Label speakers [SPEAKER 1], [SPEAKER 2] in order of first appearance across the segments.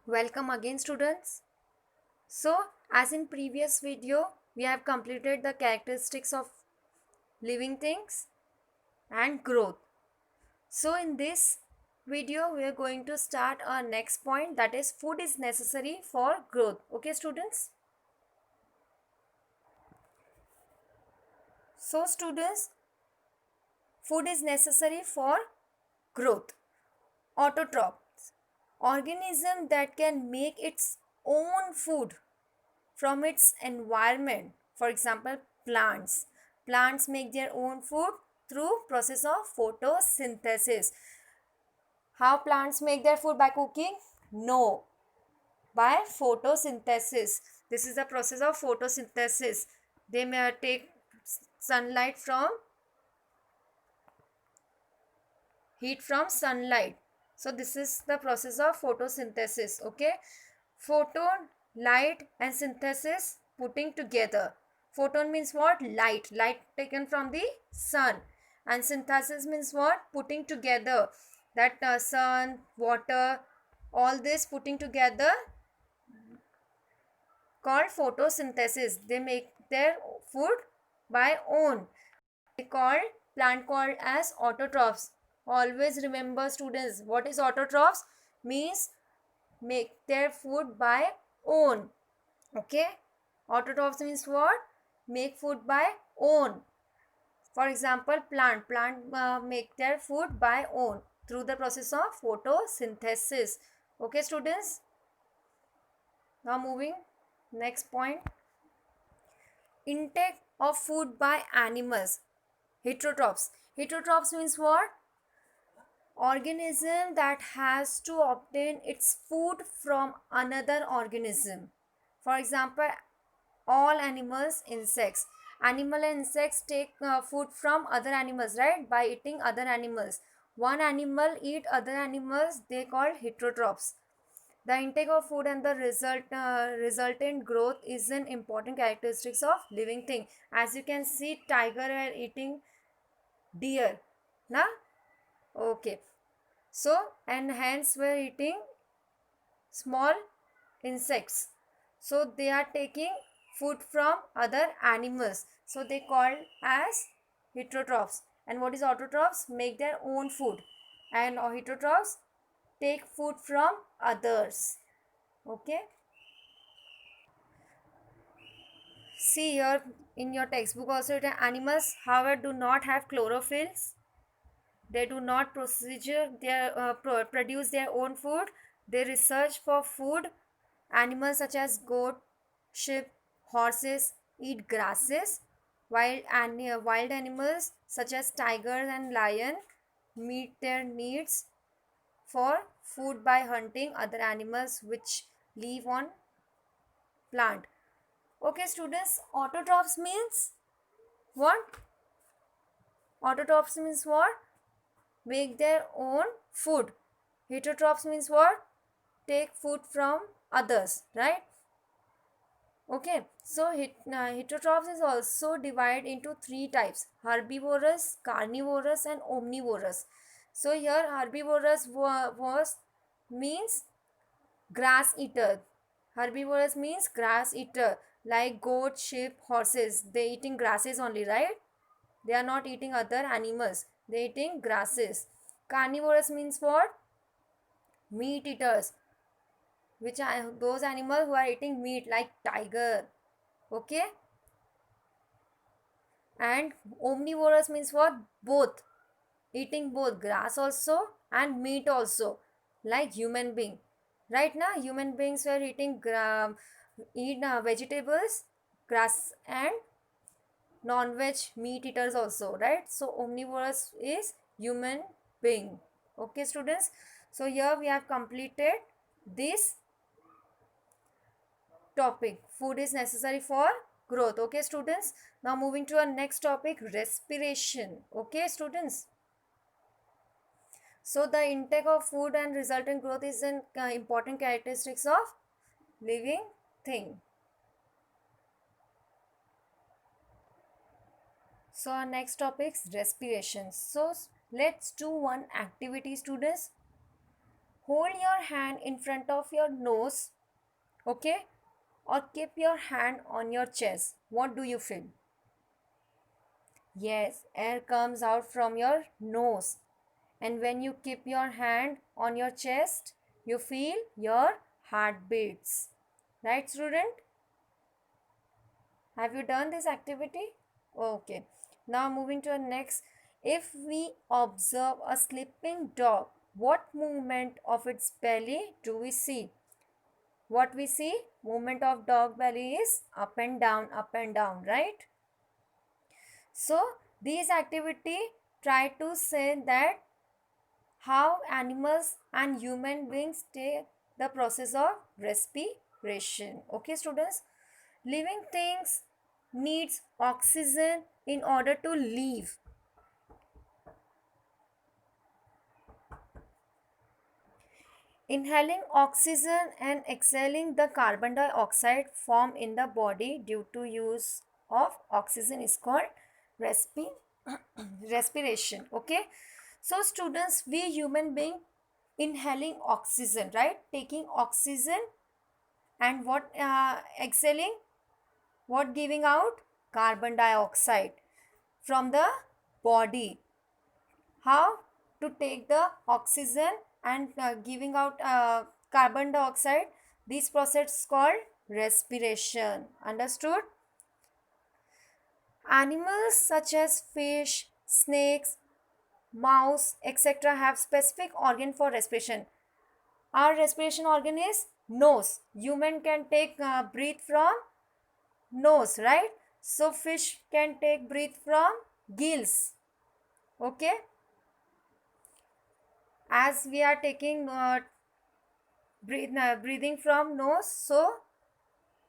[SPEAKER 1] Welcome again students. So as in previous video we have completed the characteristics of living things and growth. So in this video we are going to start our next point, that is food is necessary for growth. Okay students. So students, food is necessary for growth. Autotrophs, organism that can make its own food from its environment. For example, plants. Plants make their own food through process of photosynthesis. How plants make their food? By cooking? No, by photosynthesis. This is the process of photosynthesis. They may take sunlight from heat from sunlight. So this is the process of photosynthesis. Okay, photon, light and synthesis putting together. Photon means what? Light taken from the sun. And synthesis means what? Putting together. That sun, water, all this putting together called photosynthesis. They make their food by own. They called plant called as autotrophs. Always remember students, what is autotrophs? Means make their food by own. Okay, autotrophs means what? Make food by own. For example, plant make their food by own through the process of photosynthesis. Okay students, now moving next point, intake of food by animals. Heterotrophs. Heterotrophs means what? Organism that has to obtain its food from another organism. For example, all animals, insects. Animal and insects take food from other animals, right? By eating other animals. One animal eat other animals, they called heterotrophs. The intake of food and the resultant growth is an important characteristics of living thing. As you can see, tiger are eating deer, na? Okay. So, and hence we're eating small insects. So, they are taking food from other animals. So, they called as heterotrophs. And what is autotrophs? Make their own food. And heterotrophs take food from others. Okay. See here in your textbook also, animals however do not have chlorophylls. They do not produce their own food. They research for food. Animals such as goat, sheep, horses eat grasses. Wild animals such as tigers and lion meet their needs for food by hunting other animals which live on plant. Okay students, autotrophs means what? Autotrophs means what? Make their own food. Heterotrophs means what? Take food from others, right? Okay, so heterotrophs is also divided into three types: herbivorous, carnivorous and omnivorous. So here herbivorous was means grass eater. Herbivorous means grass eater, like goat, sheep, horses. They eating grasses only, right? They are not eating other animals. They eating grasses. Carnivorous means what? Meat eaters, which are those animals who are eating meat, like tiger. Okay. And omnivorous means what? Both, eating both grass also and meat also, like human being. Right now human beings were eating vegetables, grass and non-veg meat eaters also, right? So omnivorous is human being. Okay students, so here we have completed this topic, food is necessary for growth. Okay students, now moving to our next topic, respiration. Okay students, so the intake of food and resultant growth is an important characteristics of living thing. So our next topic is respiration. So let's do one activity students. hold your hand in front of your nose, okay, or keep your hand on your chest. What do you feel? Yes, air comes out from your nose. And when you keep your hand on your chest, you feel your heart beats. Right, student? Have you done this activity? Okay. Now moving to the next. If we observe a sleeping dog, what movement of its belly do we see? What we see? Movement of dog belly is up and down, right? So these activity try to say that how animals and human beings take the process of respiration. Okay, students? Living things needs oxygen in order to live. Inhaling oxygen and exhaling the carbon dioxide formed in the body due to use of oxygen is called respi- respiration. Okay, so students, we human being inhaling oxygen, right? Taking oxygen and what exhaling, what giving out? Carbon dioxide from the body. How to take the oxygen and giving out carbon dioxide? This process is called respiration. Understood? Animals such as fish, snakes, mouse, etc. have specific organ for respiration. Our respiration organ is nose. Human can take breathe from nose, right? So fish can take breathe from gills. Okay, as we are taking breathing from nose, so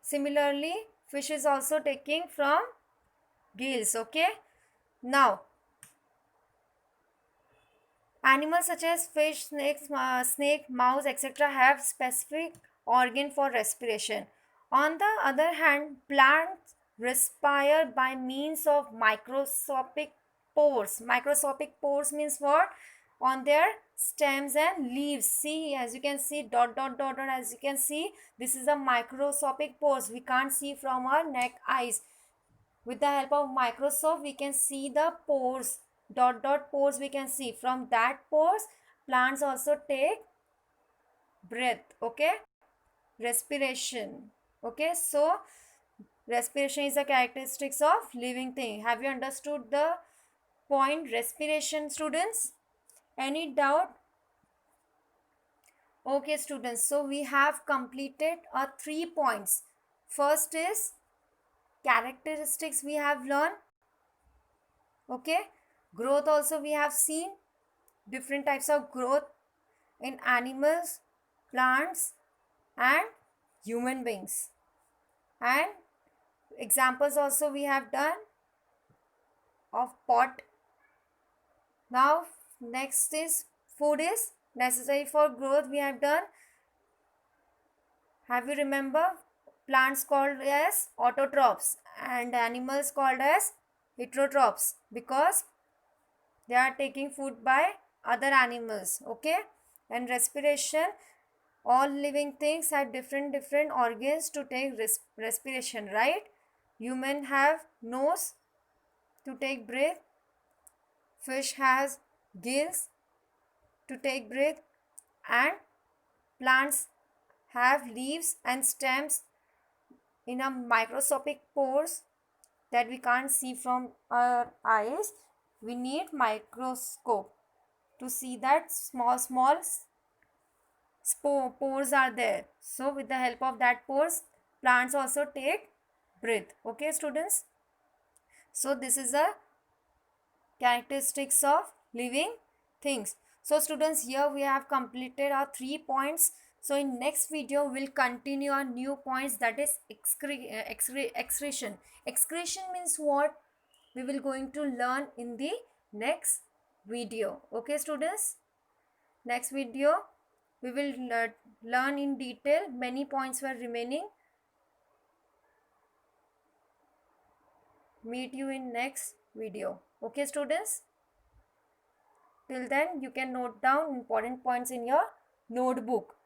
[SPEAKER 1] similarly fish is also taking from gills. Okay, now animals such as fish, snake, mouse, etc. have specific organ for respiration. On the other hand, plants respire by means of microscopic pores. Microscopic pores means what? On their stems and leaves. See, as you can see, dot dot dot dot. As you can see, this is a microscopic pores. We can't see from our neck, eyes. With the help of microscope, we can see the pores, dot dot pores we can see. From that pores, plants also take breath. Okay, respiration. Okay, so respiration is the characteristics of living thing. Have you understood the point respiration, students? Any doubt? Okay, students, so we have completed our 3 points. First is characteristics we have learned. Okay, growth also we have seen, different types of growth in animals, plants, and human beings. And examples also we have done of pot. Now next is food is necessary for growth we have done. Have you remember? Plants called as autotrophs and animals called as heterotrophs because they are taking food by other animals. Okay, and respiration, all living things have different organs to take respiration, right? Human have nose to take breath, fish has gills to take breath, and plants have leaves and stems in a microscopic pores that we can't see from our eyes. We need microscope to see that small pores are there. So with the help of that pores, plants also take breath. Okay, students? So this is the characteristics of living things. So students, here we have completed our 3 points. So in next video we'll continue our new points, that is excretion. Excretion means what? We will going to learn in the next video. Okay, students? Next video we will learn in detail. Many points were remaining. Meet you in next video. Okay, students? Till then, you can note down important points in your notebook.